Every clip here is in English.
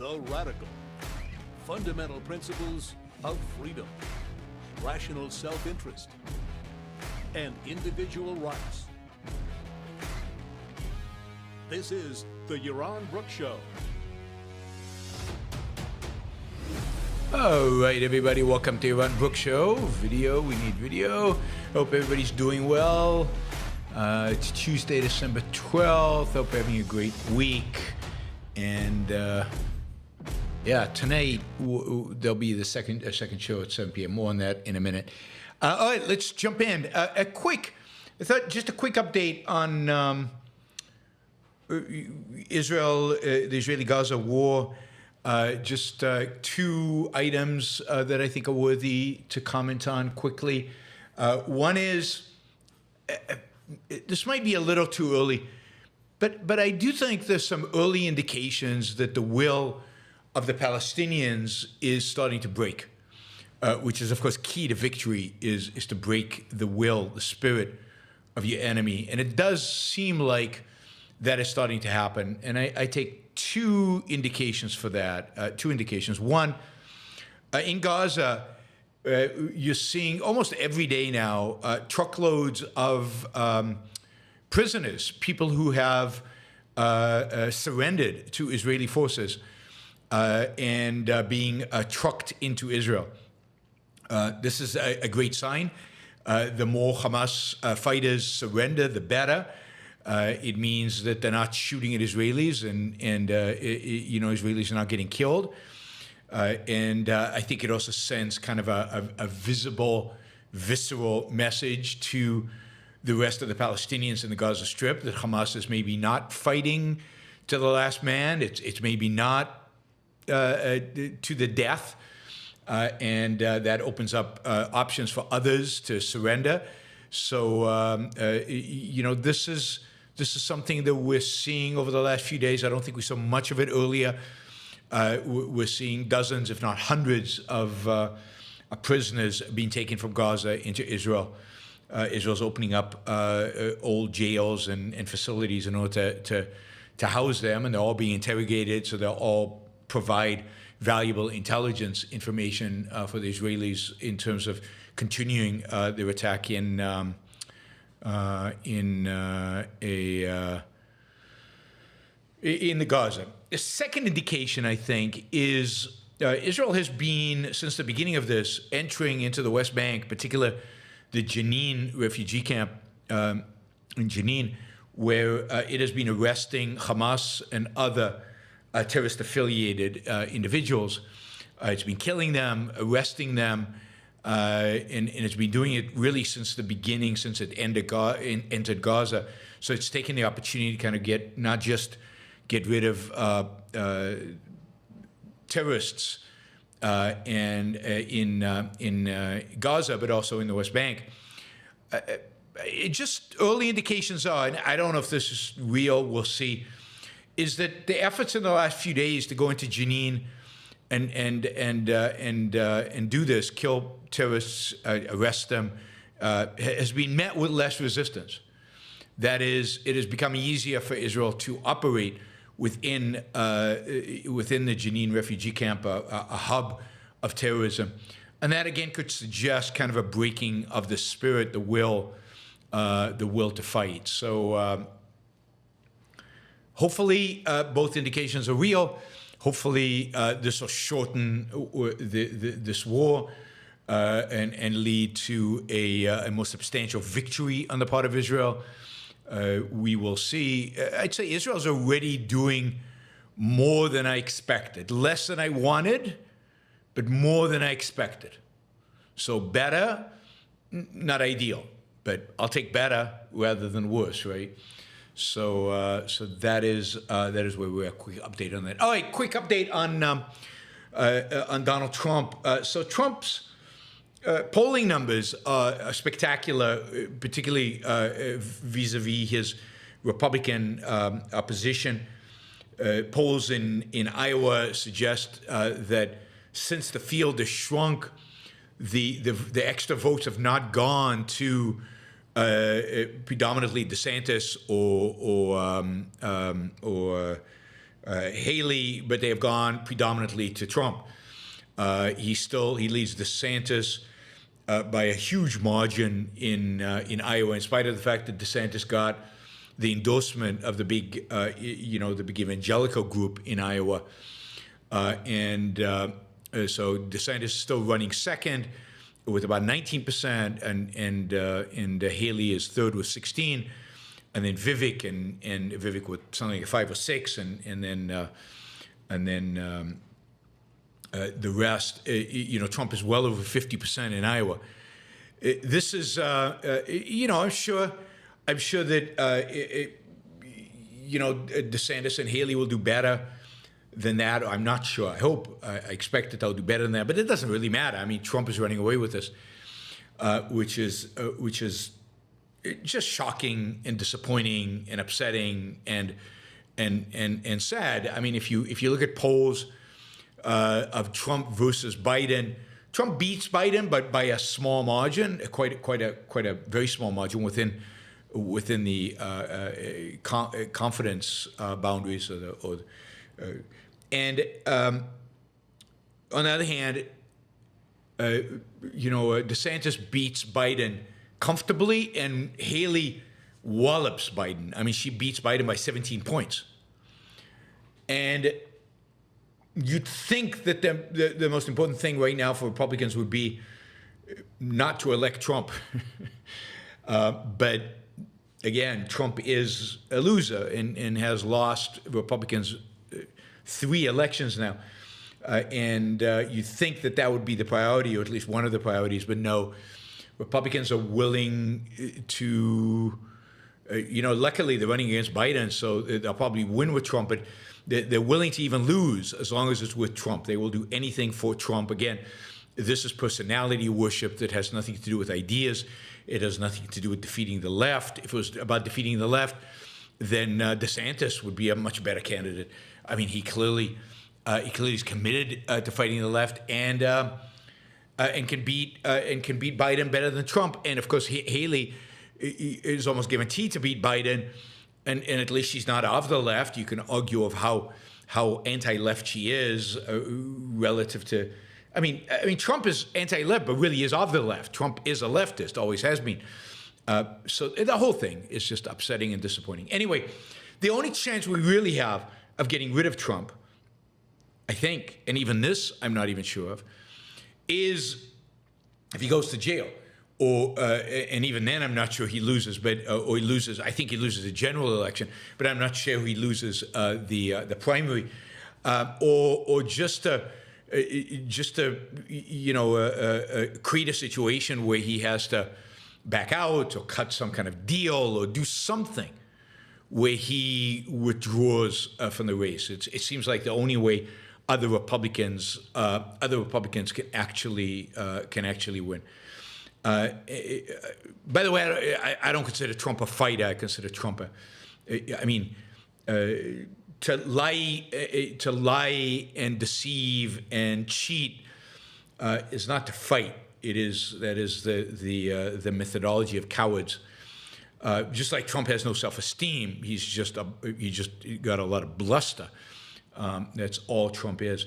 the radical. Fundamental principles of freedom, rational self-interest, and individual rights. This is the Yaron Brook Show. All right, everybody, welcome to Yaron Brook Show. Video, we need video. Hope everybody's doing well. It's Tuesday, December 12th. Hope you're having a great week. And yeah, tonight there'll be the second show at 7 p.m. More on that in a minute. All right, let's jump in. Just a quick update on Israel, the Israeli-Gaza war. Just two items that I think are worthy to comment on quickly. One is, this might be a little too early, but I do think there's some early indications that the will of the Palestinians is starting to break, which is, of course, key to victory, is to break the will, the spirit of your enemy. And it does seem like that is starting to happen. And I take two indications for that, two indications. One, in Gaza, you're seeing almost every day now truckloads of prisoners, people who have surrendered to Israeli forces and being trucked into Israel. This is a great sign. The more Hamas fighters surrender, the better. It means that they're not shooting at Israelis, and Israelis are not getting killed. And I think it also sends kind of a visible, visceral message to the rest of the Palestinians in the Gaza Strip that Hamas is maybe not fighting to the last man. It's maybe not to the death, and that opens up options for others to surrender. So this is something that we're seeing over the last few days. I don't think we saw much of it earlier. We're seeing dozens, if not hundreds, of prisoners being taken from Gaza into Israel. Israel's opening up old jails and facilities in order to house them, and they're all being interrogated, so they'll all provide valuable intelligence information for the Israelis in terms of continuing their attack in the Gaza. The second indication, I think, is Israel has been, since the beginning of this, entering into the West Bank, particularly the Jenin refugee camp in Jenin, where it has been arresting Hamas and other terrorist-affiliated individuals. It's been killing them, arresting them, and it's been doing it really since the beginning, since it entered Gaza. So it's taken the opportunity to kind of not just get rid of terrorists in Gaza, but also in the West Bank. Just early indications are, and I don't know if this is real, we'll see, is that the efforts in the last few days to go into Jenin and do this, kill terrorists, arrest them, has been met with less resistance. That is, it is becoming easier for Israel to operate within the Jenin refugee camp, a hub of terrorism, and that again could suggest kind of a breaking of the spirit, the will to fight. So hopefully both indications are real. Hopefully this will shorten this war and lead to a more substantial victory on the part of Israel. We will see. I'd say Israel's already doing more than I expected. Less than I wanted, but more than I expected. So better, not ideal, but I'll take better rather than worse, right? So that is where we're at. Quick update on that. All right, quick update on Donald Trump. So Trump's polling numbers are spectacular, particularly vis-a-vis his Republican opposition. Polls in Iowa suggest that since the field has shrunk, the extra votes have not gone to predominantly DeSantis or Haley, but they have gone predominantly to Trump. He leads DeSantis by a huge margin in Iowa, in spite of the fact that DeSantis got the endorsement of the big evangelical group in Iowa, so DeSantis is still running second with about 19%, and Haley is third with 16%, and then Vivek and Vivek with something like 5 or 6, and then the rest. Trump is well over 50% in Iowa. This is, I'm sure that DeSantis and Haley will do better than that. I'm not sure. I expect that they'll do better than that, but it doesn't really matter. I mean, Trump is running away with this, which is just shocking and disappointing and upsetting and sad. I mean, if you look at polls of Trump versus Biden, Trump beats Biden, but by a small margin, quite a very small margin within the confidence boundaries and on the other hand, DeSantis beats Biden comfortably, and Haley wallops Biden. I mean, she beats Biden by 17 points. And you'd think that the most important thing right now for Republicans would be not to elect Trump. But again, Trump is a loser and has lost Republicans 3 elections now. And you'd think that would be the priority, or at least one of the priorities, but no. Republicans are willing to, luckily they're running against Biden, so they'll probably win with Trump, but they're willing to even lose as long as it's with Trump. They will do anything for Trump. Again, this is personality worship that has nothing to do with ideas. It has nothing to do with defeating the left. If it was about defeating the left, then DeSantis would be a much better candidate. I mean, he clearly is committed to fighting the left and can beat Biden better than Trump. And of course, Haley is almost guaranteed to beat Biden, and at least she's not of the left. You can argue of how anti-left she is relative to. I mean, Trump is anti-left, but really is of the left. Trump is a leftist, always has been. So the whole thing is just upsetting and disappointing. Anyway, the only chance we really have of getting rid of Trump, I think, and even this I'm not even sure of, is if he goes to jail, or and even then I'm not sure he loses, but or he loses. I think he loses the general election, but I'm not sure he loses the primary, or just to create a situation where he has to back out or cut some kind of deal or do something where he withdraws from the race. It seems like the only way other Republicans can actually win. By the way, I don't consider Trump a fighter. I consider Trump to lie and deceive and cheat is not to fight. That is the methodology of cowards. Just like Trump has no self-esteem, he just got a lot of bluster. That's all Trump is.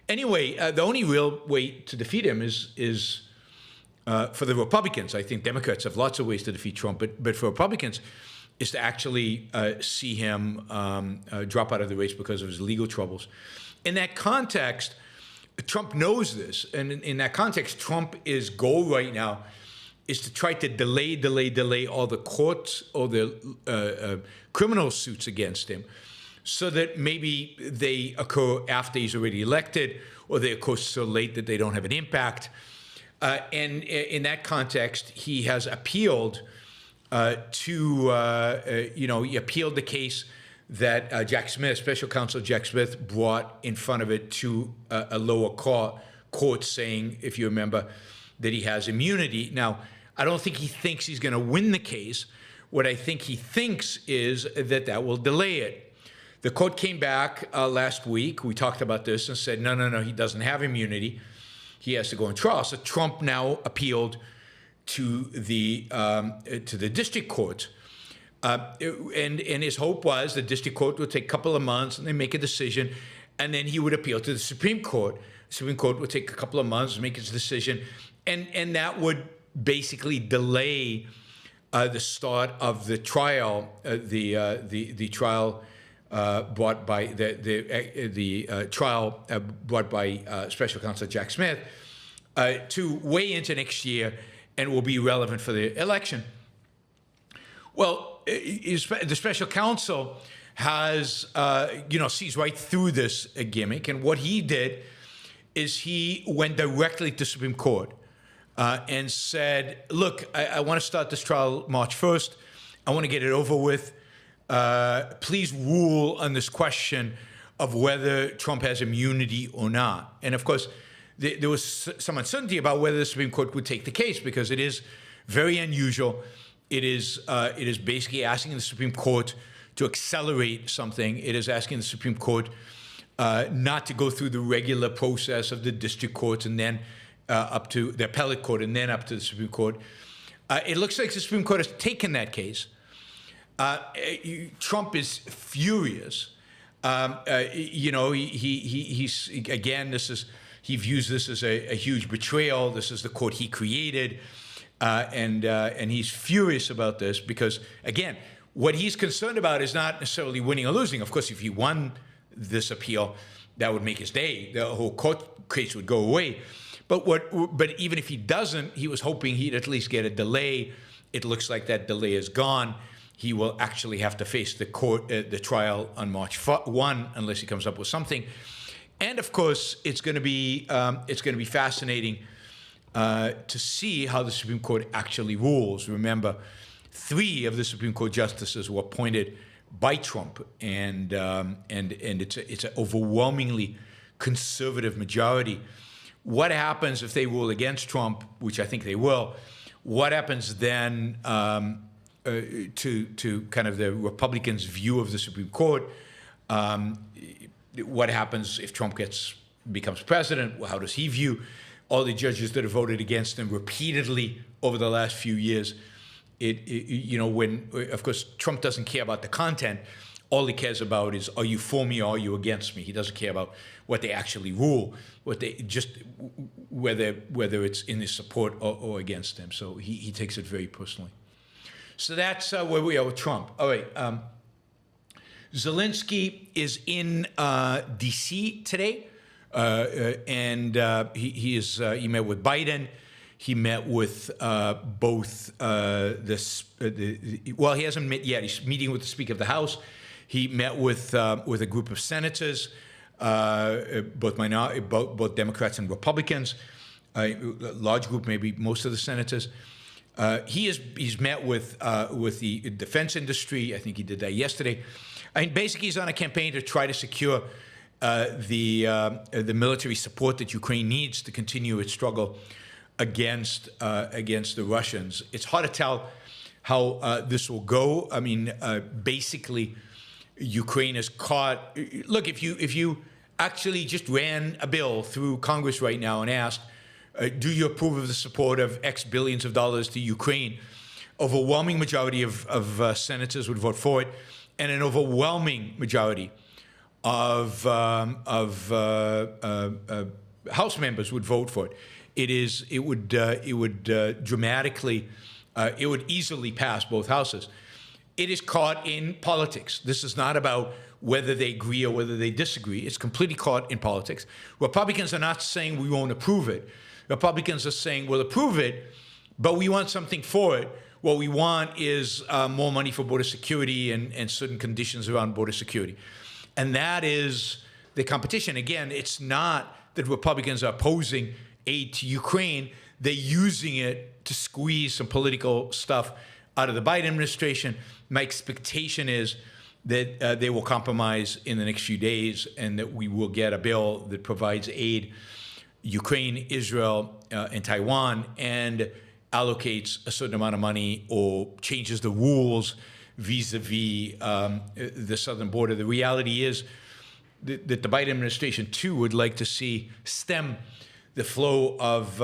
Anyway, the only real way to defeat him is for the Republicans. I think Democrats have lots of ways to defeat Trump, but for Republicans, is to actually see him drop out of the race because of his legal troubles. In that context, Trump knows this, and in that context, Trump's goal right now is to try to delay all the courts or the criminal suits against him, so that maybe they occur after he's already elected, or they occur so late that they don't have an impact. And in that context, he has appealed he appealed the case that Jack Smith, Special Counsel Jack Smith, brought in front of it to a lower court, saying, if you remember, that he has immunity. Now, I don't think he thinks he's going to win the case. What I think he thinks is that will delay it. The court came back last week. We talked about this and said, no, he doesn't have immunity. He has to go in trial. So Trump now appealed to the district court, And his hope was the district court would take a couple of months and they make a decision, and then he would appeal to the Supreme Court. The Supreme Court would take a couple of months to make its decision, and that would basically delay the start of the trial, the trial brought by the trial brought by Special Counsel Jack Smith to way into next year, and will be relevant for the election. Well, the Special Counsel has, sees right through this gimmick, and what he did is he went directly to Supreme Court and said, look, I want to start this trial March 1st. I want to get it over with. Please rule on this question of whether Trump has immunity or not. And of course, there was some uncertainty about whether the Supreme Court would take the case, because it is very unusual. It is basically asking the Supreme Court to accelerate something. It is asking the Supreme Court not to go through the regular process of the district courts and then up to the appellate court and then up to the Supreme Court. It looks like the Supreme Court has taken that case. Trump is furious. He's again. He views this as a huge betrayal. This is the court he created, and he's furious about this because, again, what he's concerned about is not necessarily winning or losing. Of course, if he won this appeal, that would make his day. The whole court case would go away. But even if he doesn't, he was hoping he'd at least get a delay. It looks like that delay is gone. He will actually have to face the trial on March 1 unless he comes up with something. And of course, it's going to be fascinating to see how the Supreme Court actually rules. Remember, 3 of the Supreme Court justices were appointed by Trump, and it's an overwhelmingly conservative majority. What happens if they rule against Trump, which I think they will? What happens then to kind of the Republicans' view of the Supreme Court? What happens if Trump becomes president? How does he view all the judges that have voted against him repeatedly over the last few years? When of course Trump doesn't care about the content, all he cares about is, are you for me or are you against me? He doesn't care about what they actually rule, whether it's in his support or against him. So he takes it very personally. So that's where we are with Trump. All right. Zelensky is in D.C. today, and he met with Biden. He met with both he hasn't met yet. He's meeting with the Speaker of the House. He met with a group of senators, both Democrats and Republicans, a large group, maybe most of the senators. He's met with the defense industry. I think he did that yesterday. I mean, basically, he's on a campaign to try to secure the military support that Ukraine needs to continue its struggle against the Russians. It's hard to tell how this will go. I mean, basically, Ukraine is caught. Look, if you actually just ran a bill through Congress right now and asked, do you approve of the support of X billions of dollars to Ukraine? Overwhelming majority of senators would vote for it, and an overwhelming majority of House members would vote for it. It would dramatically, it would easily pass both houses. It is caught in politics. This is not about whether they agree or whether they disagree. It's completely caught in politics. Republicans are not saying we won't approve it. Republicans are saying we'll approve it, but we want something for it. What we want is more money for border security and certain conditions around border security. And that is the competition. Again, it's not that Republicans are opposing aid to Ukraine. They're using it to squeeze some political stuff out of the Biden administration. My expectation is that they will compromise in the next few days and that we will get a bill that provides aid Ukraine, Israel, and Taiwan, and allocates a certain amount of money or changes the rules vis-a-vis the southern border. The reality is that the Biden administration, too, would like to see stem the flow of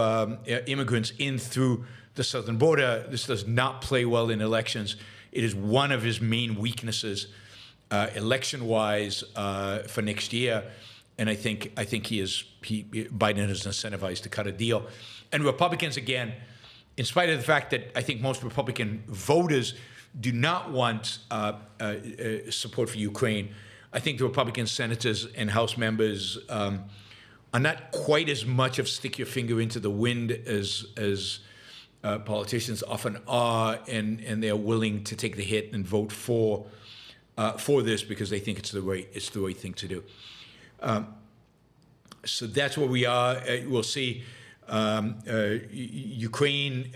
immigrants in through the southern border. This does not play well in elections. It is one of his main weaknesses, election-wise, for next year. And I think Biden is incentivized to cut a deal. And Republicans, again, in spite of the fact that I think most Republican voters do not want support for Ukraine, I think the Republican senators and House members are not quite as much of stick your finger into the wind as politicians often are, and they are willing to take the hit and vote for this because they think it's the right thing to do. So that's where we are. We'll see. Ukraine.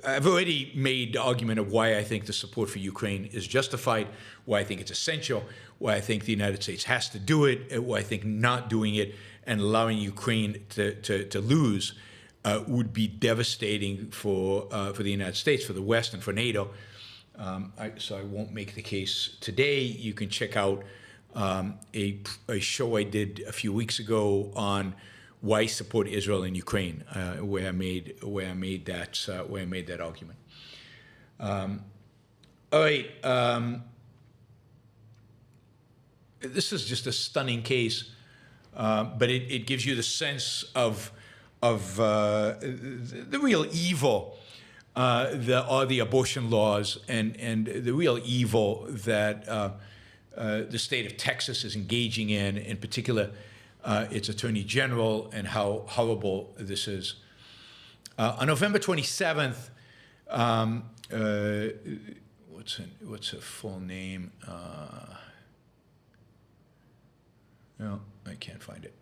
I've already made the argument of why I think the support for Ukraine is justified, why I think it's essential, why I think the United States has to do it, why I think not doing it and allowing Ukraine to lose would be devastating for the United States, for the West, and for NATO. So I won't make the case today. You can check out a show I did a few weeks ago on why support Israel and Ukraine, where I made that argument. All right, this is just a stunning case, but it gives you the sense of the real evil that are the abortion laws and the real evil that the state of Texas is engaging in particular. Its Attorney General, and how horrible this is. On November 27th, what's her full name? No, I can't find it.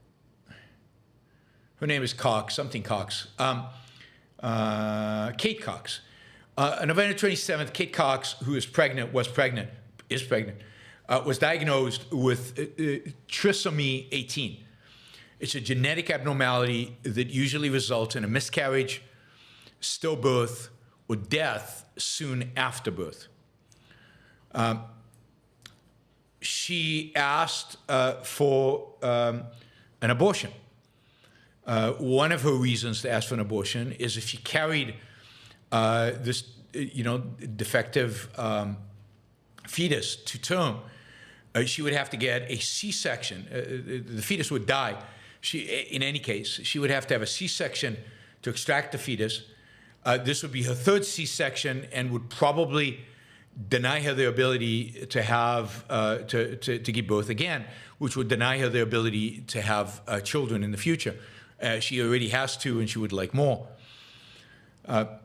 Her name is Cox, something Cox. Kate Cox. On November 27th, Kate Cox, who is pregnant, was diagnosed with trisomy 18. It's a genetic abnormality that usually results in a miscarriage, stillbirth, or death soon after birth. She asked for an abortion. One of her reasons to ask for an abortion is if she carried this, defective fetus to term, she would have to get a C-section. The fetus would die. In any case, she would have to have a C-section to extract the fetus. This would be her third C-section and would probably deny her the ability to have to give birth again, which would deny her the ability to have children in the future. She already has two, and she would like more. Her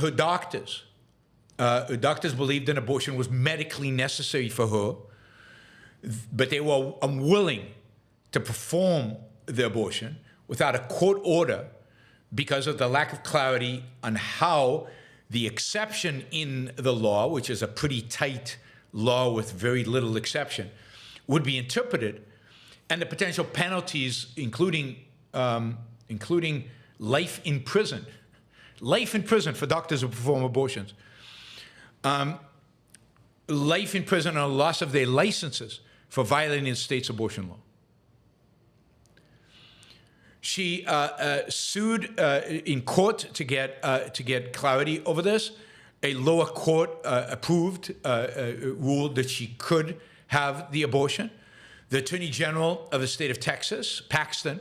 doctors believed an abortion was medically necessary for her, but they were unwilling to perform the abortion without a court order because of the lack of clarity on how the exception in the law, which is a pretty tight law with very little exception, would be interpreted, and the potential penalties, including life in prison for doctors who perform abortions, life in prison and a loss of their licenses for violating the state's abortion law. She sued in court to get clarity over this. A lower court ruled that she could have the abortion. The Attorney General of the state of Texas, Paxton,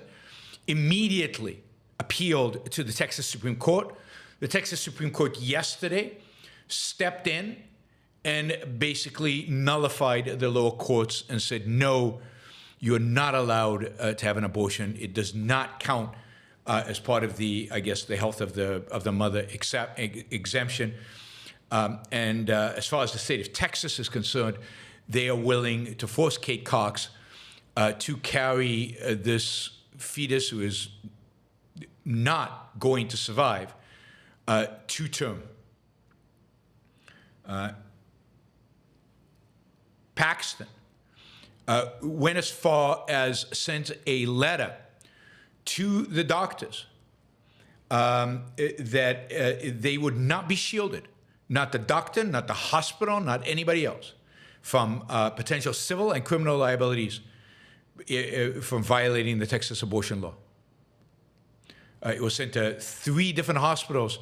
immediately appealed to the Texas Supreme Court. The Texas Supreme Court yesterday stepped in and basically nullified the lower courts and said, no, you're not allowed to have an abortion. It does not count as part of the health of the mother exemption. And as far as the state of Texas is concerned, they are willing to force Kate Cox to carry this fetus, who is not going to survive, to term. Paxton went as far as sent a letter to the doctors that they would not be shielded, not the doctor, not the hospital, not anybody else, from potential civil and criminal liabilities from violating the Texas abortion law. It was sent to 3 different hospitals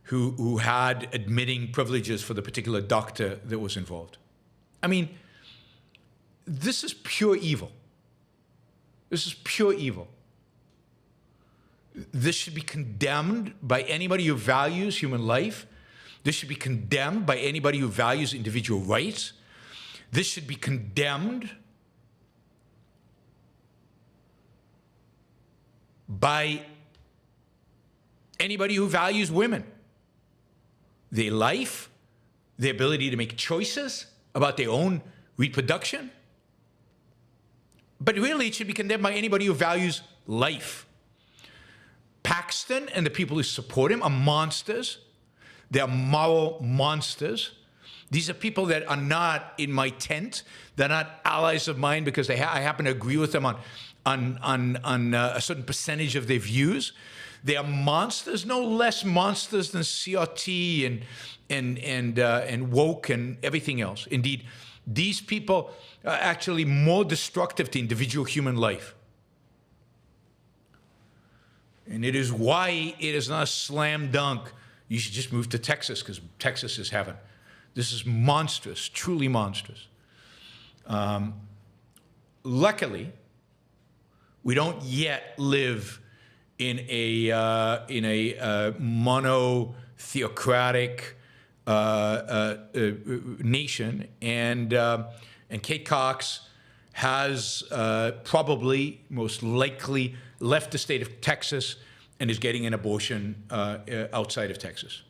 who had admitting privileges for the particular doctor that was involved. I mean, this is pure evil. This is pure evil. This should be condemned by anybody who values human life. This should be condemned by anybody who values individual rights. This should be condemned by anybody who values women, their life, their ability to make choices about their own reproduction. But really, it should be condemned by anybody who values life. Paxton and the people who support him are monsters. They're moral monsters. These are people that are not in my tent. They're not allies of mine because I happen to agree with them on a certain percentage of their views. They are monsters, no less monsters than CRT and woke and everything else. Indeed, these people are actually more destructive to individual human life. And it is why it is not a slam dunk. You should just move to Texas because Texas is heaven. This is monstrous, truly monstrous. Luckily, we don't yet live in a monotheocratic nation, and Kate Cox has probably, most likely, left the state of Texas and is getting an abortion outside of Texas.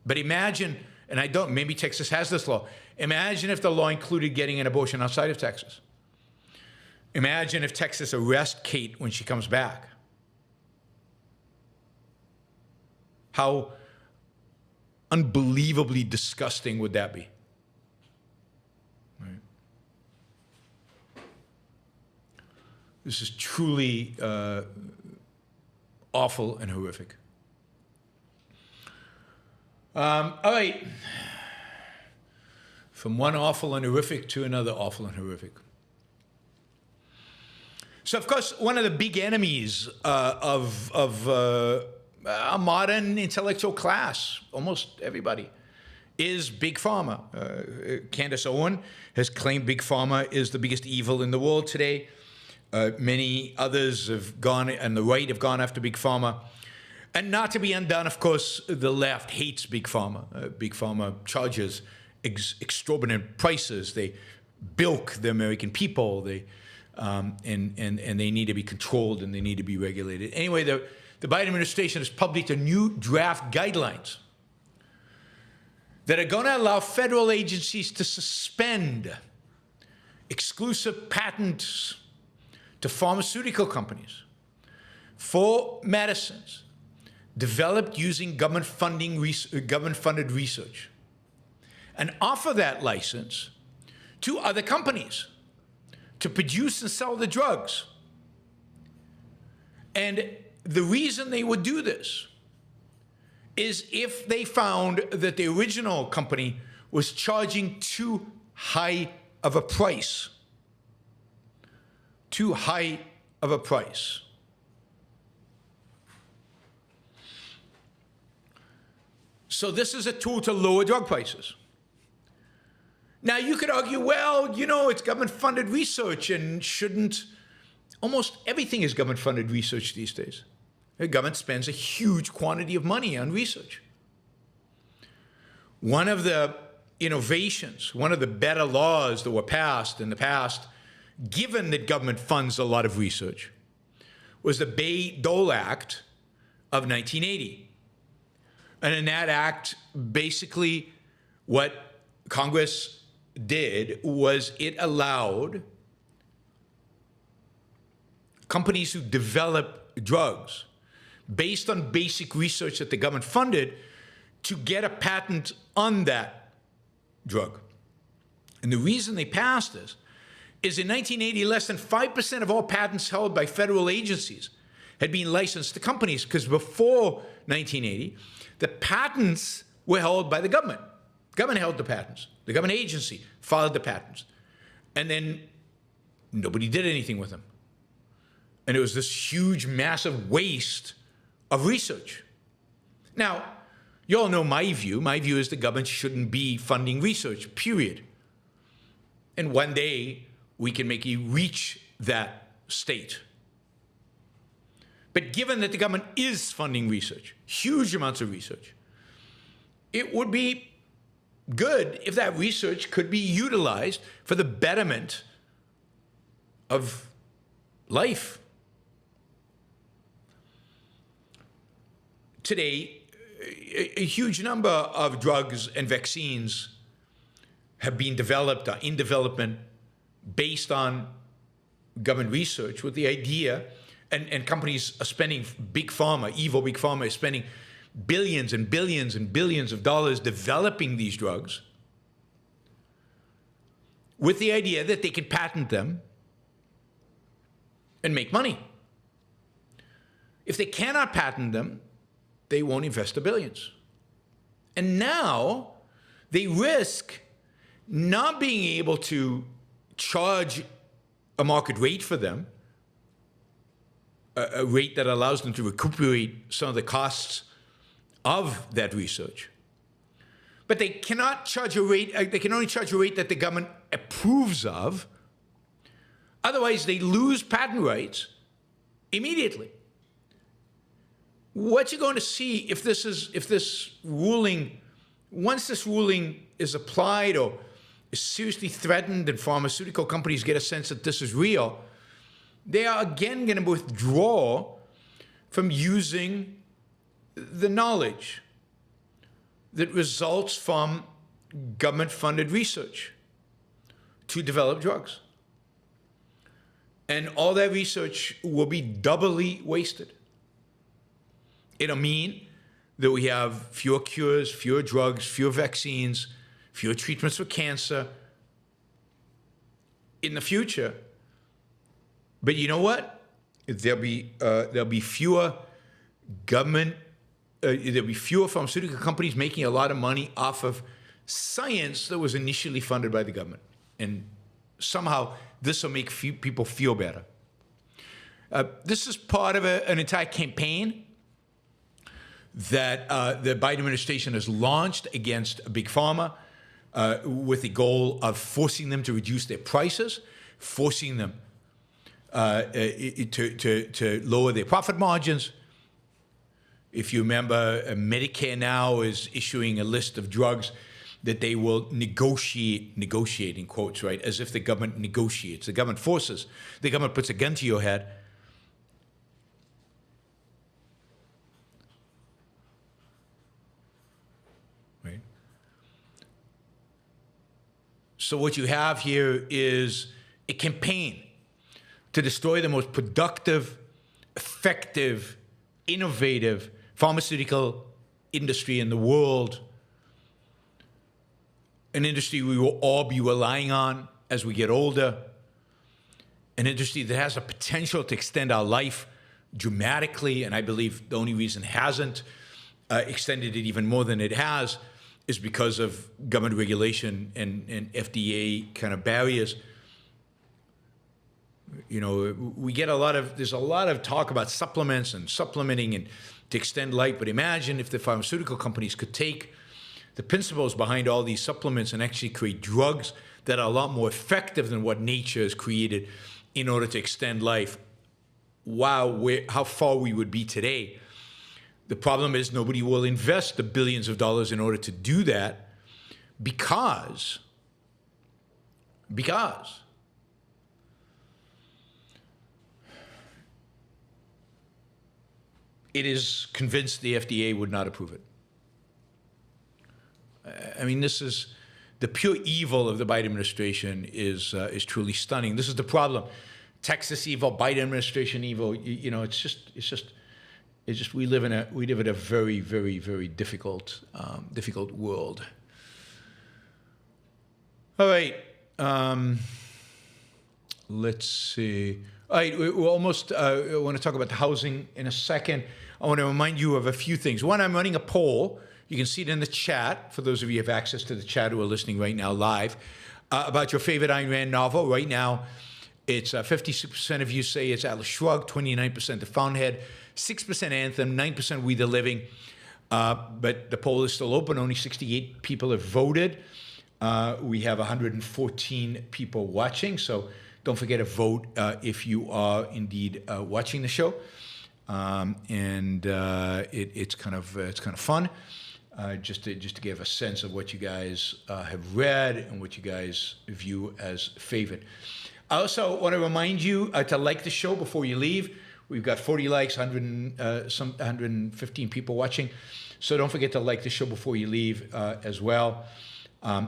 But imagine, and I don't, maybe Texas has this law. Imagine if the law included getting an abortion outside of Texas. Imagine if Texas arrests Kate when she comes back. How unbelievably disgusting would that be? Right. This is truly awful and horrific. All right. From one awful and horrific to another awful and horrific. So, of course, one of the big enemies of a modern intellectual class, almost everybody, is Big Pharma. Candace Owen has claimed Big Pharma is the biggest evil in the world today. Many others have gone, and the right have gone after Big Pharma. And not to be undone, of course, the left hates Big Pharma. Big Pharma charges exorbitant prices. They bilk the American people. They and they need to be controlled and they need to be regulated. Anyway, the Biden administration has published a new draft guidelines that are going to allow federal agencies to suspend exclusive patents to pharmaceutical companies for medicines developed using government-funded research, and offer that license to other companies to produce and sell the drugs. And the reason they would do this is if they found that the original company was charging too high of a price. Too high of a price. So this is a tool to lower drug prices. Now, you could argue, well, you know, it's government-funded research, and shouldn't... Almost everything is government-funded research these days. The government spends a huge quantity of money on research. One of the innovations, one of the better laws that were passed in the past, given that government funds a lot of research, was the Bayh-Dole Act of 1980. And in that act, basically what Congress did was it allowed companies who develop drugs based on basic research that the government funded to get a patent on that drug. And the reason they passed this is in 1980, less than 5% of all patents held by federal agencies had been licensed to companies, because before 1980, the patents were held by the government. The government held the patents. The government agency filed the patents. And then nobody did anything with them. And it was this huge, massive waste of research. Now, You all know my view. My view is the government shouldn't be funding research, period. And one day, we can make you reach that state. But given that the government is funding research, huge amounts of research, it would be good if that research could be utilized for the betterment of life. Today, a huge number of drugs and vaccines have been developed, are in development, based on government research with the idea, and companies are spending, big pharma, evil big pharma is spending billions and billions and billions of dollars developing these drugs with the idea that they can patent them and make money. If they cannot patent them, they won't invest the billions. And now they risk not being able to charge a market rate for them, a rate that allows them to recuperate some of the costs of that research. But they cannot charge a rate, they can only charge a rate that the government approves of. Otherwise, they lose patent rights immediately. What you're going to see if this ruling, once this ruling is applied or is seriously threatened and pharmaceutical companies get a sense that this is real, they are again going to withdraw from using the knowledge that results from government-funded research to develop drugs. And all that research will be doubly wasted. It'll mean that we have fewer cures, fewer drugs, fewer vaccines, fewer treatments for cancer in the future. But you know what? There'll be fewer government, there'll be fewer pharmaceutical companies making a lot of money off of science that was initially funded by the government. And somehow this will make people feel better. This is part of an entire campaign that the Biden administration has launched against Big Pharma with the goal of forcing them to reduce their prices, forcing them to lower their profit margins. If you remember, Medicare now is issuing a list of drugs that they will negotiate in quotes, right, as if the government negotiates. The government forces. The government puts a gun to your head. Right? So what you have here is a campaign to destroy the most productive, effective, innovative pharmaceutical industry in the world, an industry we will all be relying on as we get older, an industry that has a potential to extend our life dramatically, and I believe the only reason it hasn't extended it even more than it has is because of government regulation and FDA kind of barriers. You know, we get there's a lot of talk about supplements and supplementing and to extend life, but imagine if the pharmaceutical companies could take the principles behind all these supplements and actually create drugs that are a lot more effective than what nature has created in order to extend life. Wow, how far we would be today. The problem is nobody will invest the billions of dollars in order to do that because it is convinced the FDA would not approve it. I mean, this is the pure evil of the Biden administration is truly stunning. This is the problem. Texas evil, Biden administration evil. You know, it's just we live in a very, very, very difficult world. All right, let's see. All right, we're almost. I want to talk about the housing in a second. I want to remind you of a few things. One, I'm running a poll. You can see it in the chat, for those of you who have access to the chat who are listening right now live, about your favorite Ayn Rand novel. Right now, it's 56% of you say it's Atlas Shrugged, 29% The Fountainhead, 6% Anthem, 9% We the Living. But the poll is still open. Only 68 people have voted. We have 114 people watching, so don't forget to vote if you are indeed watching the show. It's kind of fun, just to give a sense of what you guys have read and what you guys view as favorite. I also want to remind you to like the show before you leave. We've got 40 likes, 115 people watching, so don't forget to like the show before you leave as well.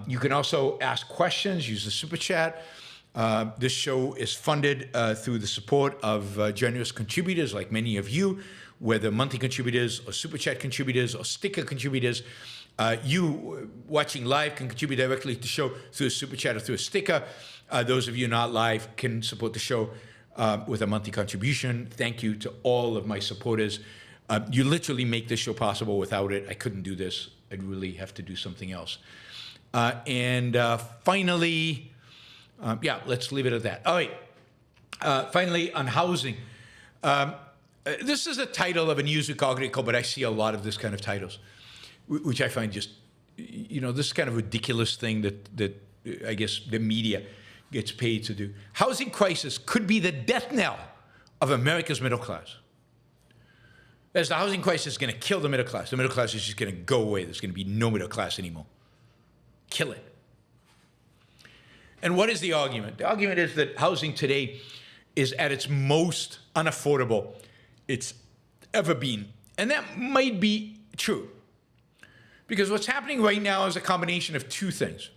You can also ask questions, use the super chat. This show is funded through the support of generous contributors like many of you, whether monthly contributors or super chat contributors or sticker contributors. You watching live can contribute directly to the show through a super chat or through a sticker. Those of you not live can support the show with a monthly contribution. Thank you to all of my supporters. You literally make this show possible. Without it, I couldn't do this. I'd really have to do something else. Finally, let's leave it at that. All right. Finally, on housing. This is a title of a Newsweek article, but I see a lot of this kind of titles, which I find just, this kind of ridiculous thing that I guess the media gets paid to do. Housing crisis could be the death knell of America's middle class. As the housing crisis is going to kill the middle class. The middle class is just going to go away. There's going to be no middle class anymore. Kill it. And what is the argument? The argument is that housing today is at its most unaffordable it's ever been. And that might be true. Because what's happening right now is a combination of two things.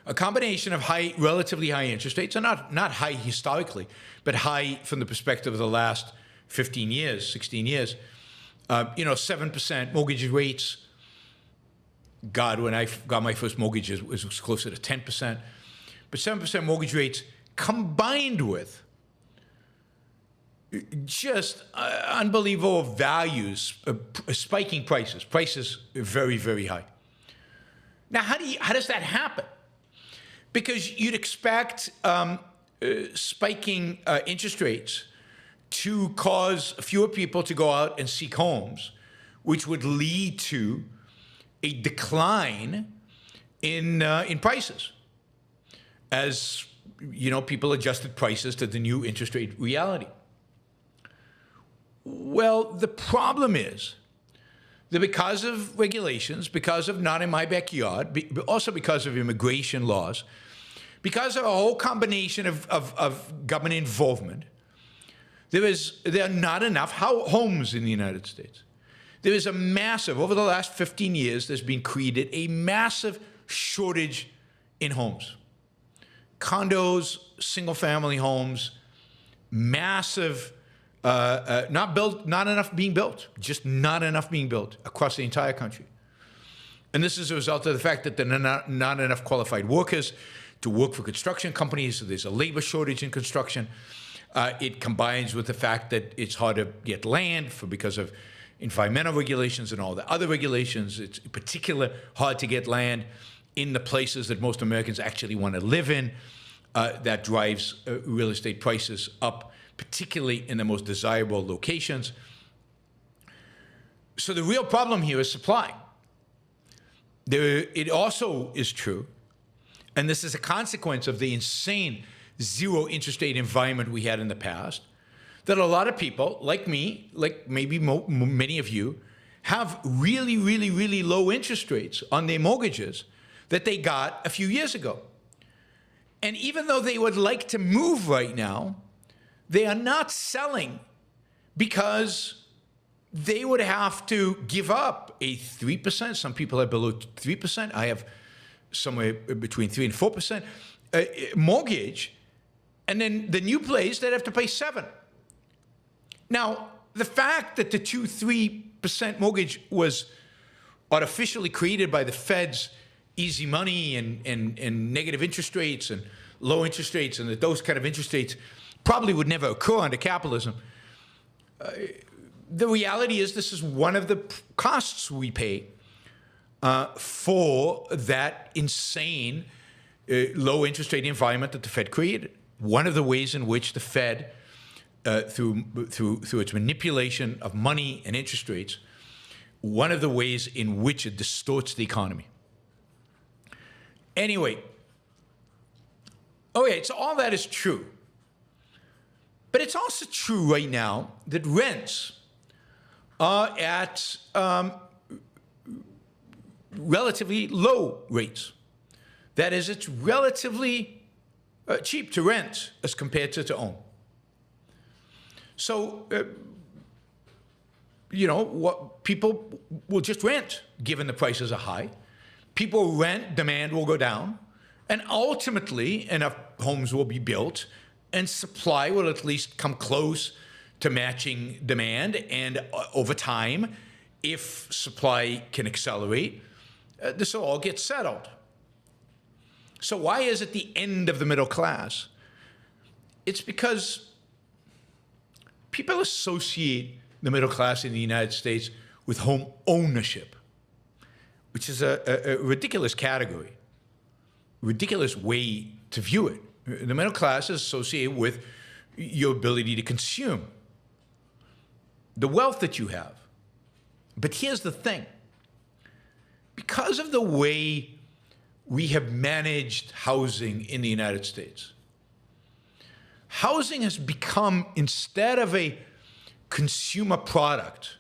A combination of relatively high interest rates, and not high historically, but high from the perspective of the last 15 years, 16 years. 7% mortgage rates. God, when I got my first mortgage, it was closer to 10%. But 7% mortgage rates combined with just unbelievable values, spiking prices very, very high. Now, how does that happen? Because you'd expect spiking interest rates to cause fewer people to go out and seek homes, which would lead to a decline in prices as people adjusted prices to the new interest rate reality. Well, the problem is that because of regulations, because of not in my backyard, but also because of immigration laws, because of a whole combination of government involvement, there are not enough homes in the United States. There is a massive, over the last 15 years, there's been created a massive shortage in homes. Condos, single-family homes, massive, not enough being built, just not enough being built across the entire country. And this is a result of the fact that there are not enough qualified workers to work for construction companies, so there's a labor shortage in construction. It combines with the fact that it's hard to get land because of environmental regulations and all the other regulations. It's particularly hard to get land in the places that most Americans actually want to live in. That drives real estate prices up, particularly in the most desirable locations. So the real problem here is supply. It also is true, and this is a consequence of the insane zero interest rate environment we had in the past, that a lot of people, like me, like maybe many of you, have really, really, really low interest rates on their mortgages that they got a few years ago. And even though they would like to move right now, they are not selling because they would have to give up a 3%. Some people are below 3%. I have somewhere between 3 and 4% mortgage. And then the new place, they'd have to pay 7%. Now, the fact that the 2-3% mortgage was artificially created by the Fed's easy money and negative interest rates and low interest rates, and that those kind of interest rates probably would never occur under capitalism. The reality is this is one of the costs we pay for that insane low interest rate environment that the Fed created. One of the ways in which the Fed, through its manipulation of money and interest rates, one of the ways in which it distorts the economy. Anyway, okay, so all that is true. But it's also true right now that rents are at relatively low rates. That is, it's relatively cheap to rent as compared to own. So, what people will just rent, given the prices are high. People rent, demand will go down, and ultimately enough homes will be built, and supply will at least come close to matching demand. And over time, if supply can accelerate, this will all get settled. So why is it the end of the middle class? It's because people associate the middle class in the United States with home ownership, which is a ridiculous category, ridiculous way to view it. The middle class is associated with your ability to consume, the wealth that you have. But here's the thing. Because of the way we have managed housing in the United States, housing has become, instead of a consumer product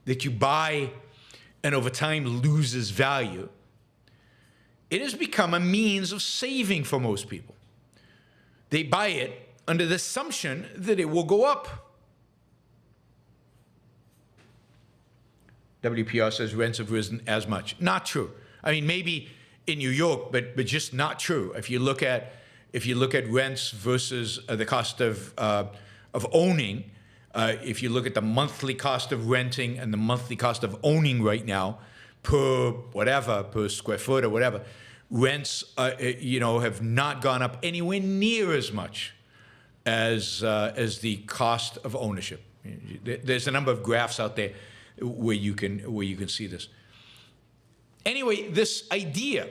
that you buy and over time loses value, it has become a means of saving for most people. They buy it under the assumption that it will go up. WPR says rents have risen as much. Not true. I mean, maybe in New York, but just not true. If you look at rents versus the cost of owning, if you look at the monthly cost of renting and the monthly cost of owning right now, per square foot or whatever, rents have not gone up anywhere near as much as the cost of ownership. There's a number of graphs out there where you can see this. Anyway, this idea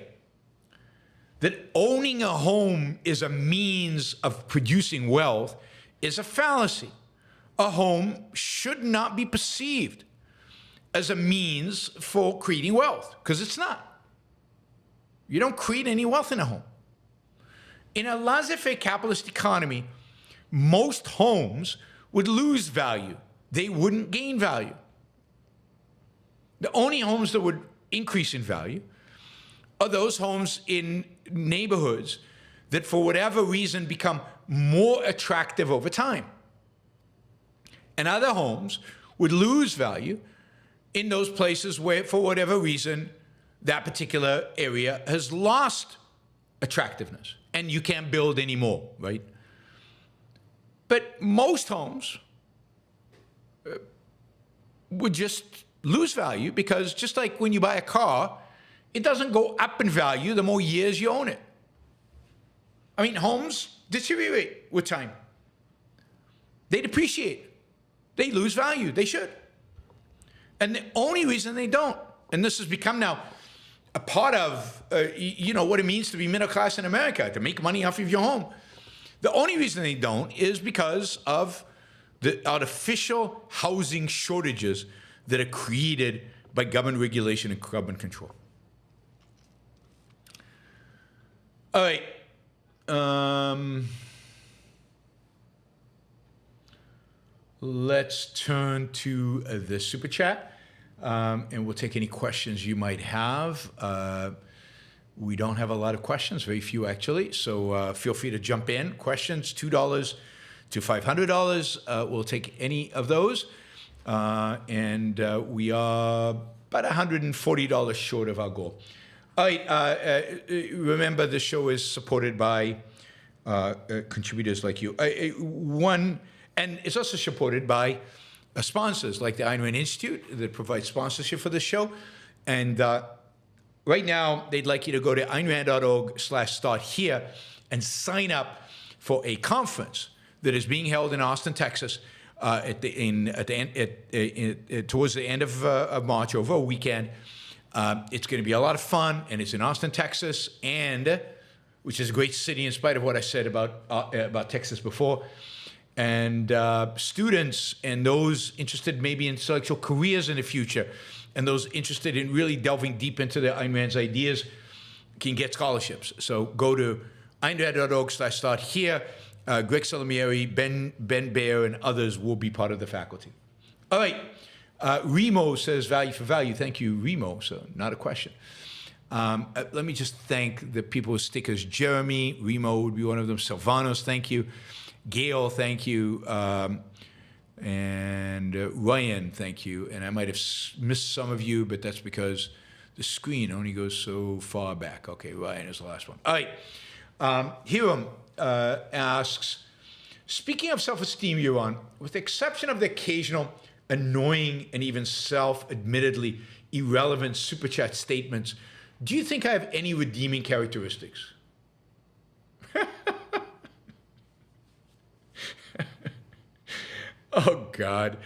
that owning a home is a means of producing wealth is a fallacy. A home should not be perceived as a means for creating wealth, because it's not. You don't create any wealth in a home. In a laissez-faire capitalist economy, most homes would lose value. They wouldn't gain value. The only homes that would increase in value are those homes in neighborhoods that, for whatever reason, become more attractive over time. And other homes would lose value in those places where, for whatever reason, that particular area has lost attractiveness and you can't build anymore, right? But most homes would just lose value, because just like when you buy a car, it doesn't go up in value the more years you own it. I mean, homes deteriorate with time. They depreciate. They lose value. They should. And the only reason they don't, and this has become now a part of what it means to be middle class in America, to make money off of your home. The only reason they don't is because of the artificial housing shortages that are created by government regulation and government control. All right. Let's turn to the super chat, and we'll take any questions you might have. We don't have a lot of questions, very few actually, so feel free to jump in. Questions, $2 to $500. We'll take any of those. And we are about $140 short of our goal. All right, remember the show is supported by contributors like you. And it's also supported by sponsors like the Ayn Rand Institute that provide sponsorship for this show. And right now, they'd like you to go to aynrand.org/start here and sign up for a conference that is being held in Austin, Texas, towards the end of March, over a weekend. It's going to be a lot of fun, and it's in Austin, Texas, which is a great city in spite of what I said about Texas before. And students and those interested maybe in intellectual careers in the future and those interested in really delving deep into the Ayn Rand's ideas can get scholarships. So go to einrad.org/start here. Greg Salamieri, Ben Baer, and others will be part of the faculty. All right. Remo says value for value. Thank you, Remo. So not a question. Let me just thank the people with stickers. Jeremy, Remo would be one of them. Silvanos, thank you. Gail, thank you. And Ryan, thank you. And I might have missed some of you, but that's because the screen only goes so far back. Okay, Ryan is the last one. All right. Hiram asks, speaking of self-esteem, Yaron, with the exception of the occasional annoying and even self-admittedly irrelevant super chat statements, do you think I have any redeeming characteristics? Oh, God.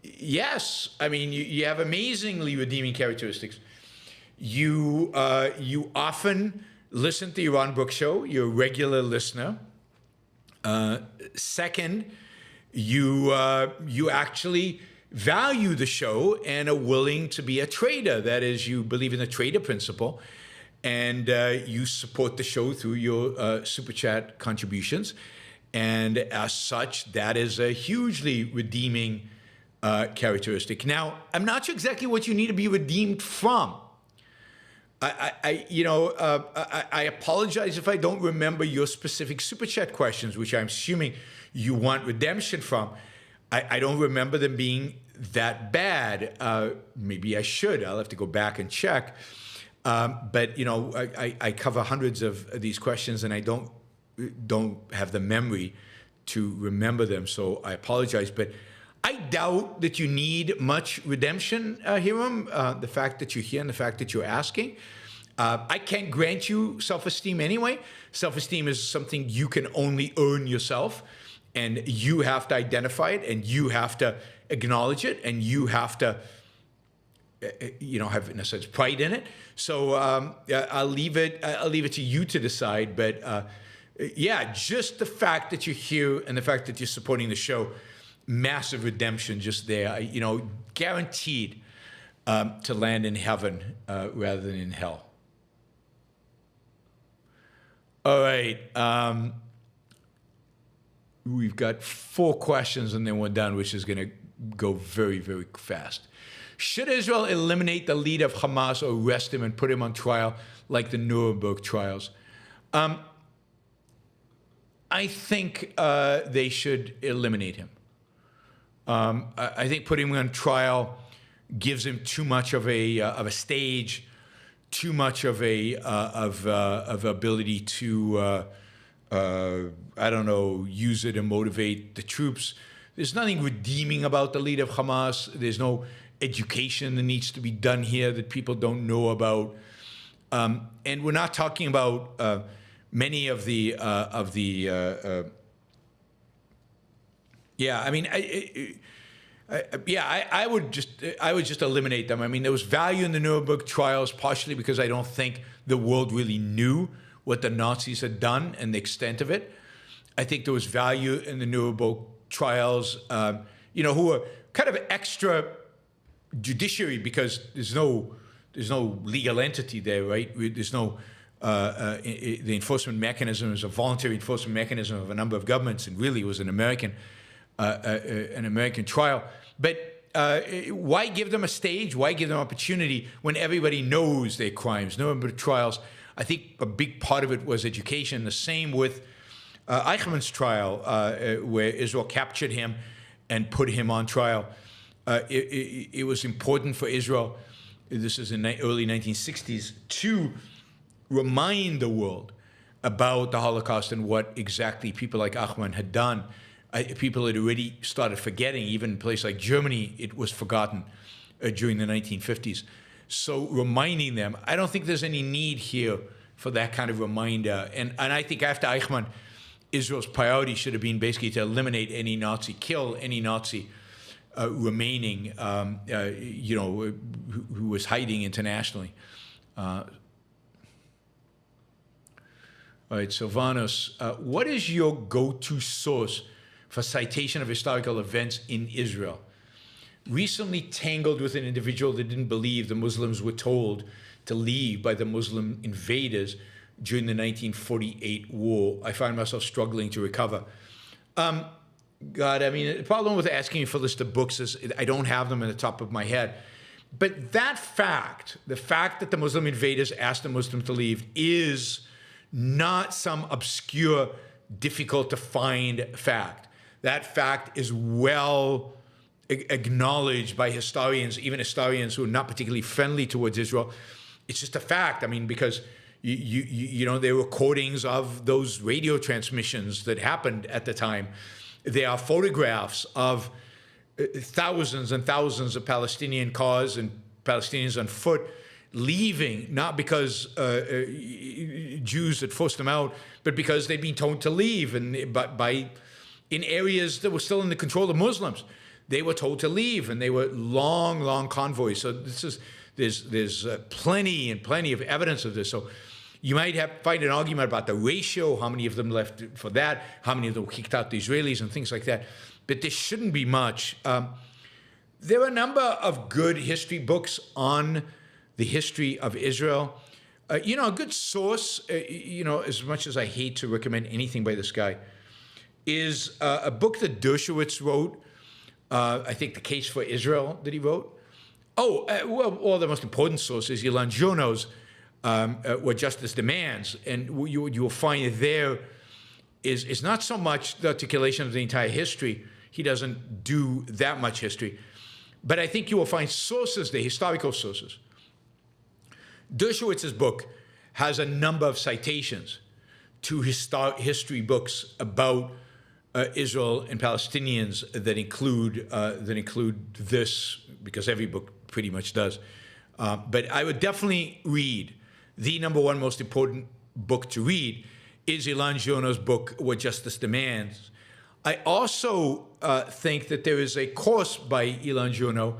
Yes. I mean, you have amazingly redeeming characteristics. You often listen to Yaron Brook Show. You're a regular listener. Second, you actually value the show and are willing to be a trader. That is, you believe in the trader principle, and you support the show through your super chat contributions. And as such, that is a hugely redeeming characteristic. Now, I'm not sure exactly what you need to be redeemed from. I apologize if I don't remember your specific super chat questions, which I'm assuming you want redemption from. I don't remember them being that bad. Maybe I should. I'll have to go back and check. But I cover hundreds of these questions, and I don't have the memory to remember them, so I apologize. But I doubt that you need much redemption, Hiram. The fact that you're here and the fact that you're asking. I can't grant you self-esteem anyway. Self-esteem is something you can only earn yourself, and you have to identify it, and you have to acknowledge it, and you have to have, in a sense, pride in it. So I'll leave it to you to decide. But yeah, just the fact that you're here and the fact that you're supporting the show, massive redemption just there. Guaranteed to land in heaven rather than in hell. All right. We've got 4 questions and then we're done, which is going to go very, very fast. Should Israel eliminate the leader of Hamas or arrest him and put him on trial like the Nuremberg trials? I think they should eliminate him. I think putting him on trial gives him too much of a stage, too much of ability to use it to motivate the troops. There's nothing redeeming about the leader of Hamas. There's no education that needs to be done here that people don't know about. And we're not talking about many of the I would just eliminate them. I mean, there was value in the Nuremberg trials, partially because I don't think the world really knew what the Nazis had done and the extent of it. I think there was value in the Nuremberg trials, who are kind of extra judiciary because there's no legal entity there, right? There's no the enforcement mechanism is a voluntary enforcement mechanism of a number of governments, and really it was an American trial. But why give them a stage? Why give them opportunity when everybody knows their crimes? Nuremberg trials, I think a big part of it was education. The same with Eichmann's trial, where Israel captured him and put him on trial. It was important for Israel, this is in the early 1960s, to remind the world about the Holocaust and what exactly people like Eichmann had done. People had already started forgetting. Even in a place like Germany, it was forgotten during the 1950s. So reminding them, I don't think there's any need here for that kind of reminder. And I think after Eichmann, Israel's priority should have been basically to eliminate any Nazi, kill any Nazi remaining, who was hiding internationally. All right, Silvanos, what is your go-to source for citation of historical events in Israel? recently tangled with an individual that didn't believe the Muslims were told to leave by the Muslim invaders during the 1948 war. I find myself struggling to recover. God, I mean, the problem with asking you for a list of books is I don't have them in the top of my head. But that fact, the fact that the Muslim invaders asked the Muslims to leave, is not some obscure, difficult to find fact. That fact is well acknowledged by historians, even historians who are not particularly friendly towards Israel. It's just a fact. I mean, because you know, there were recordings of those radio transmissions that happened at the time. There are photographs of thousands and thousands of Palestinian cars and Palestinians on foot leaving, not because Jews had forced them out, but because they'd been told to leave, and in areas that were still in the control of Muslims. They were told to leave, and they were long convoys. So there's plenty of evidence of this. So you might find an argument about the ratio, how many of them left for that, how many of them kicked out the Israelis and things like that. But there shouldn't be much. There are a number of good history books on the history of Israel. You know, a good source, you know, as much as I hate to recommend anything by this guy, is a book that Dershowitz wrote, I think The Case for Israel that he wrote. Well, the most important source is Ilan Jono's What Justice Demands. And you will find there is not so much the articulation of the entire history. He doesn't do that much history. But I think you will find sources, the historical sources. Dershowitz's book has a number of citations to history books about Israel and Palestinians that include this, because every book pretty much does. But I would definitely read the number one most important book to read is Ilan Jono's book, What Justice Demands. I also think that there is a course by Ilan Jono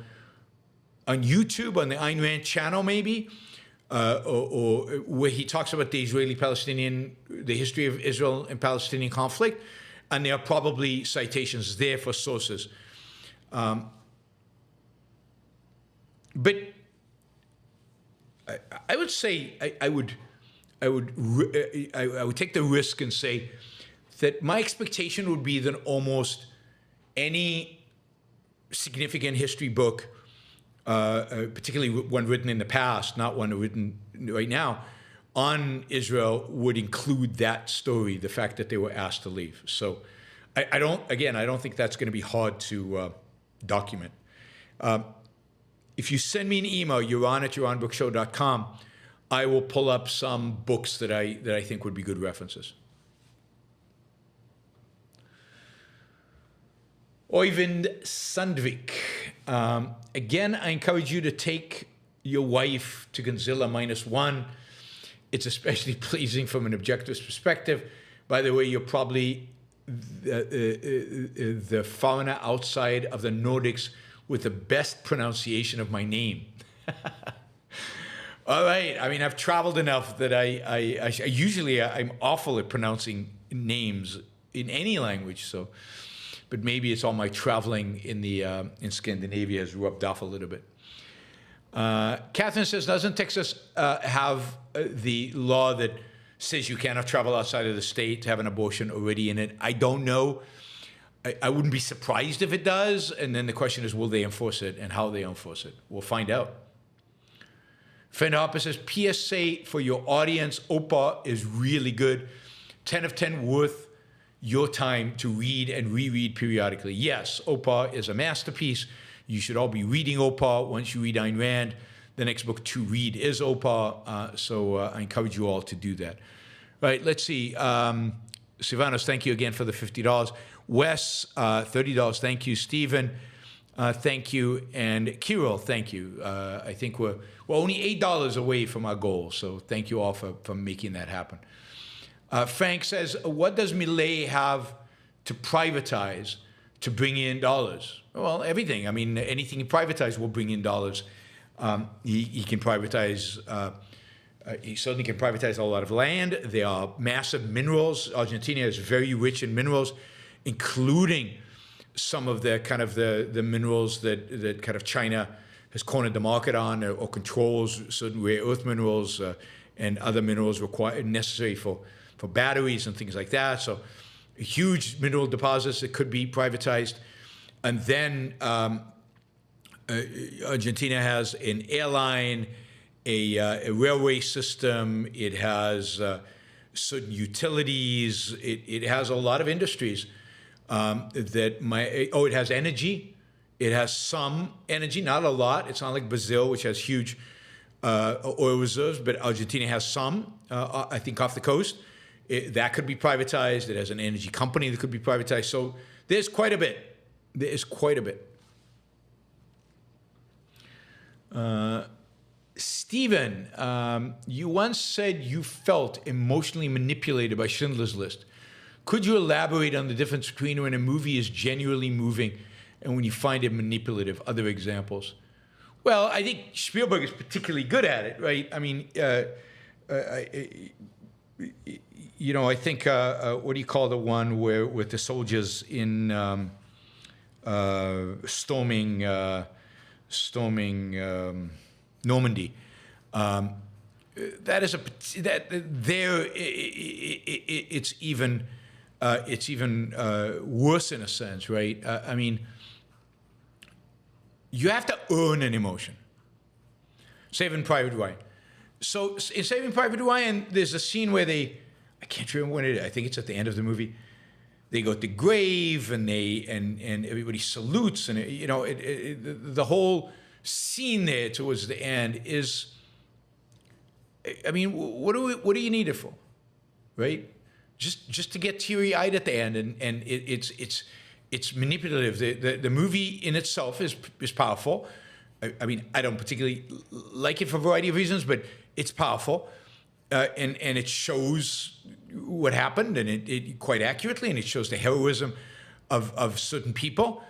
on YouTube, on the Ayn Rand channel maybe, or where he talks about the the history of Israel and Palestinian conflict, and there are probably citations there for sources. But I would say I would take the risk and say that my expectation would be that almost any significant history book, particularly one written in the past, not one written right now, on Israel would include that story, the fact that they were asked to leave. So I don't think that's going to be hard to document. If you send me an email, yaron@yaronbrookshow.com, I will pull up some books that I think would be good references. Oyvind Sandvik. Again, I encourage you to take your wife to Godzilla Minus One. It's especially pleasing from an objectivist perspective. By the way, you're probably the foreigner outside of the Nordics with the best pronunciation of my name. All right. I mean, I've traveled enough that I'm awful at pronouncing names in any language. So, but maybe it's all my traveling in Scandinavia has rubbed off a little bit. Catherine says, doesn't Texas have the law that says you cannot travel outside of the state to have an abortion already in it? I don't know. I wouldn't be surprised if it does. And then the question is, will they enforce it and how they enforce it? We'll find out. Friend Harper says, PSA for your audience, OPAR is really good. 10 of 10 worth your time to read and reread periodically. Yes, OPAR is a masterpiece. You should all be reading OPAR. Once you read Ayn Rand, the next book to read is OPAR. So I encourage you all to do that. Right, let's see. Sivanos, thank you again for the $50. Wes, $30. Thank you. Stephen, thank you. And Kirill, thank you. I think we're only $8 away from our goal. So thank you all for making that happen. Frank says, what does Milei have to privatize to bring in dollars? Well, everything. I mean, anything he privatizes will bring in dollars. He can privatize, he certainly can privatize a lot of land. There are massive minerals. Argentina is very rich in minerals, including some of the kind of the minerals that kind of China has cornered the market on, or controls certain rare earth minerals and other minerals necessary for batteries and things like that. So huge mineral deposits that could be privatized. And then Argentina has an airline, a railway system. It has certain utilities. It has a lot of industries it has energy. It has some energy, not a lot. It's not like Brazil, which has huge oil reserves, but Argentina has some, I think, off the coast. That could be privatized. It has an energy company that could be privatized. So there's quite a bit. There is quite a bit. Stephen, you once said you felt emotionally manipulated by Schindler's List. Could you elaborate on the difference between when a movie is genuinely moving and when you find it manipulative? Other examples? Well, I think Spielberg is particularly good at it, right? I mean, I think, what do you call the one where with the soldiers in storming Normandy? It's even worse in a sense, right? I mean, you have to earn an emotion. Saving Private Ryan. So in Saving Private Ryan, there's a scene where I can't remember when it is. I think it's at the end of the movie. They go to the grave and and everybody salutes, and the whole scene there towards the end is. I mean, what do you need it for, right? Just to get teary-eyed at the end, and it's manipulative. The movie in itself is powerful. I mean, I don't particularly like it for a variety of reasons, but it's powerful, and it shows what happened, and it quite accurately, and it shows the heroism of certain people,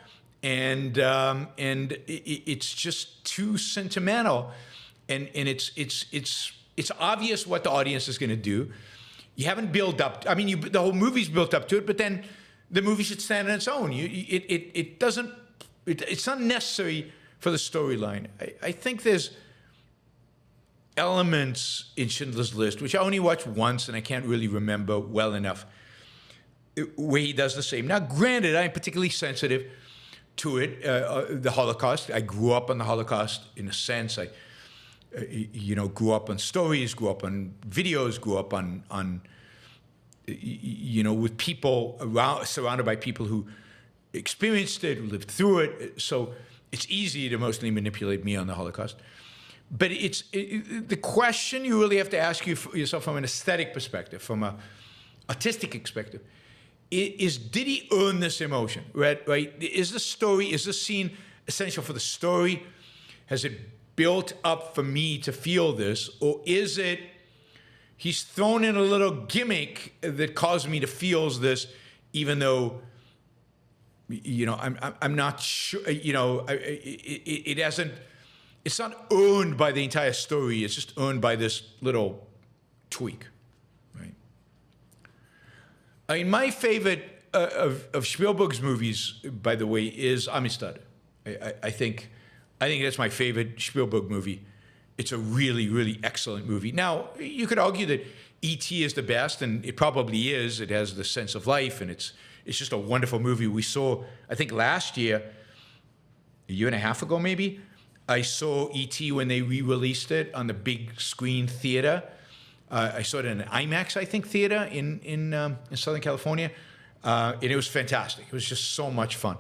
and it's just too sentimental, and it's obvious what the audience is going to do. You haven't built up. I mean, the whole movie's built up to it, but then the movie should stand on its own. It doesn't. It's not necessary for the storyline. I think there's elements in Schindler's List, which I only watched once and I can't really remember well enough, where he does the same. Now, granted, I'm particularly sensitive to it, the Holocaust. I grew up on the Holocaust in a sense. I grew up on stories, grew up on videos, grew up on with people surrounded by people who experienced it, who lived through it. So it's easy to mostly manipulate me on the Holocaust. But the question you really have to ask yourself from an aesthetic perspective, from an artistic perspective, is did he earn this emotion? Right? Is the scene essential for the story? Has it built up for me to feel this, or is it he's thrown in a little gimmick that caused me to feel this, even though I'm not sure. It hasn't. It's not earned by the entire story. It's just earned by this little tweak, right? I mean, my favorite of Spielberg's movies, by the way, is Amistad. I think that's my favorite Spielberg movie. It's a really, really excellent movie. Now, you could argue that E.T. is the best, and it probably is. It has the sense of life, and it's just a wonderful movie. We saw, I think last year, a year and a half ago maybe, I saw E.T. when they re-released it on the big screen theater. I saw it in an IMAX, I think, theater in Southern California, and it was fantastic. It was just so much fun.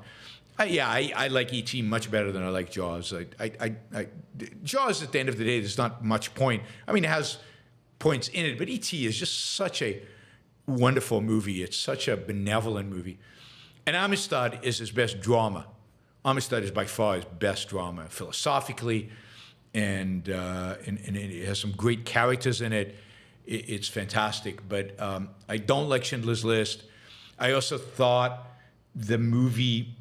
I like E.T. much better than I like Jaws. Jaws, at the end of the day, there's not much point. I mean, it has points in it, but E.T. is just such a wonderful movie. It's such a benevolent movie. And Amistad is his best drama. Amistad is by far his best drama, philosophically, and it has some great characters in it. It's fantastic, but I don't like Schindler's List. I also thought the movie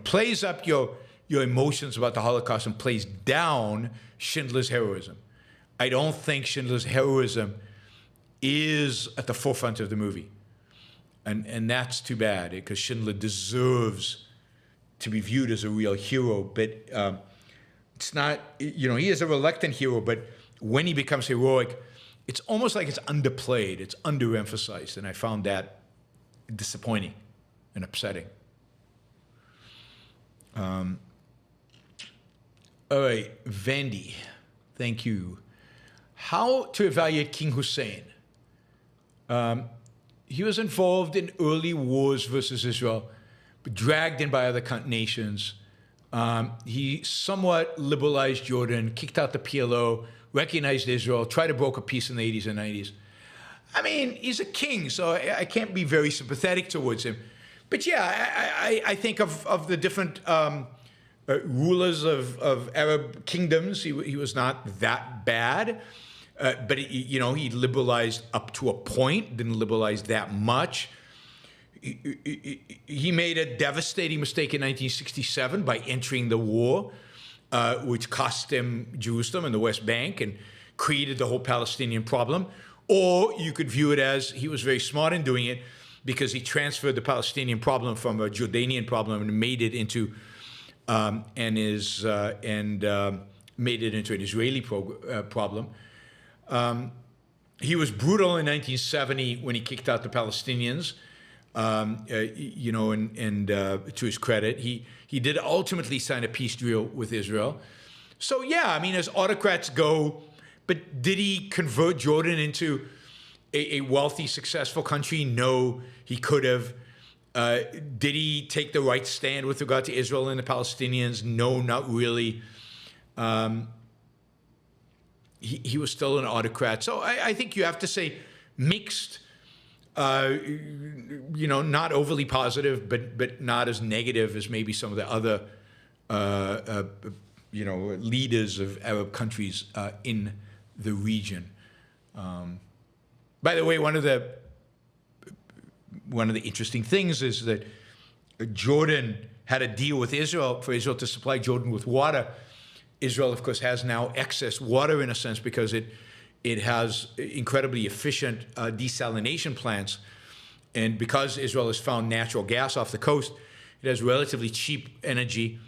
plays up your emotions about the Holocaust and plays down Schindler's heroism. I don't think Schindler's heroism is at the forefront of the movie. And that's too bad, because Schindler deserves to be viewed as a real hero. But it's not, he is a reluctant hero, but when he becomes heroic, it's almost like it's underplayed, it's underemphasized. And I found that disappointing and upsetting. All right, Vandy, thank you. How to evaluate King Hussein? He was involved in early wars versus Israel, but dragged in by other nations. He somewhat liberalized Jordan, kicked out the PLO, recognized Israel, tried to broker peace in the 80s and 90s. I mean, he's a king, so I can't be very sympathetic towards him. But yeah, I think of the different rulers of Arab kingdoms, he was not that bad. But he liberalized up to a point, didn't liberalize that much. He made a devastating mistake in 1967 by entering the war, which cost him Jerusalem and the West Bank and created the whole Palestinian problem. Or you could view it as he was very smart in doing it because he transferred the Palestinian problem from a Jordanian problem and made it into made it into an Israeli problem. He was brutal in 1970 when he kicked out the Palestinians, to his credit. He did ultimately sign a peace deal with Israel. So, yeah, I mean, as autocrats go, but did he convert Jordan into a wealthy, successful country? No, he could have. Did he take the right stand with regard to Israel and the Palestinians? No, not really. He was still an autocrat. So I think you have to say mixed, not overly positive, but not as negative as maybe some of the other, leaders of Arab countries in the region. By the way, one of the interesting things is that Jordan had a deal with Israel for Israel to supply Jordan with water. Israel, of course, has now excess water in a sense because it has incredibly efficient desalination plants. And because Israel has found natural gas off the coast, it has relatively cheap energy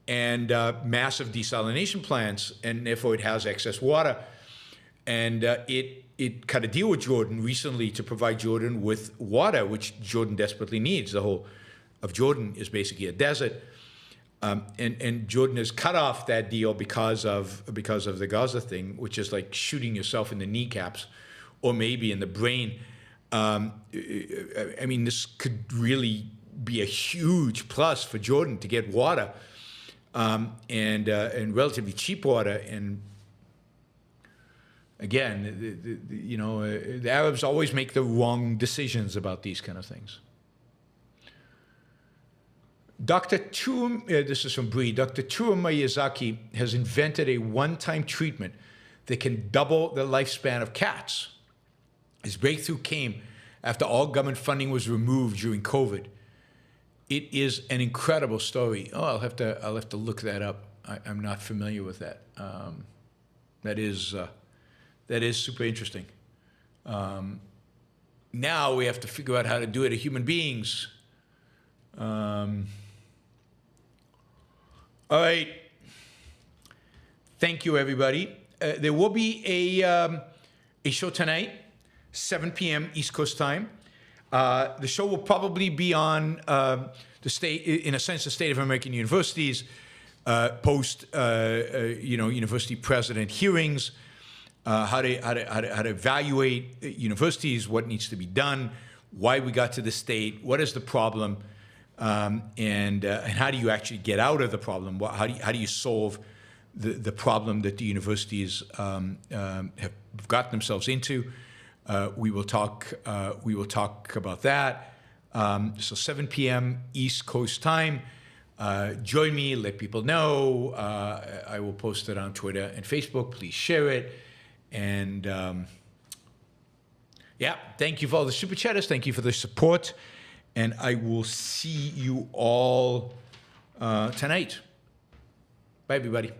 and massive desalination plants, and therefore it has excess water. And it cut a deal with Jordan recently to provide Jordan with water, which Jordan desperately needs. The whole of Jordan is basically a desert. And Jordan has cut off that deal because of the Gaza thing, which is like shooting yourself in the kneecaps or maybe in the brain. I mean, this could really be a huge plus for Jordan to get water and relatively cheap water. And again, the Arabs always make the wrong decisions about these kind of things. This is from Bree. Dr. Toru Miyazaki has invented a one-time treatment that can double the lifespan of cats. His breakthrough came after all government funding was removed during COVID. It is an incredible story. Oh, I'll have to look that up. I'm not familiar with that. That is super interesting. Now we have to figure out how to do it to human beings. All right. Thank you, everybody. There will be a show tonight, 7 p.m. East Coast time. The show will probably be on the state of American universities, post university president hearings, how to evaluate universities, what needs to be done, why we got to the state, what is the problem. And how do you actually get out of the problem? How do you solve the problem that the universities have got themselves into? We will talk about that. So 7 p.m. East Coast time. Join me. Let people know. I will post it on Twitter and Facebook. Please share it. And thank you for all the super chatters. Thank you for the support. And I will see you all tonight. Bye, everybody.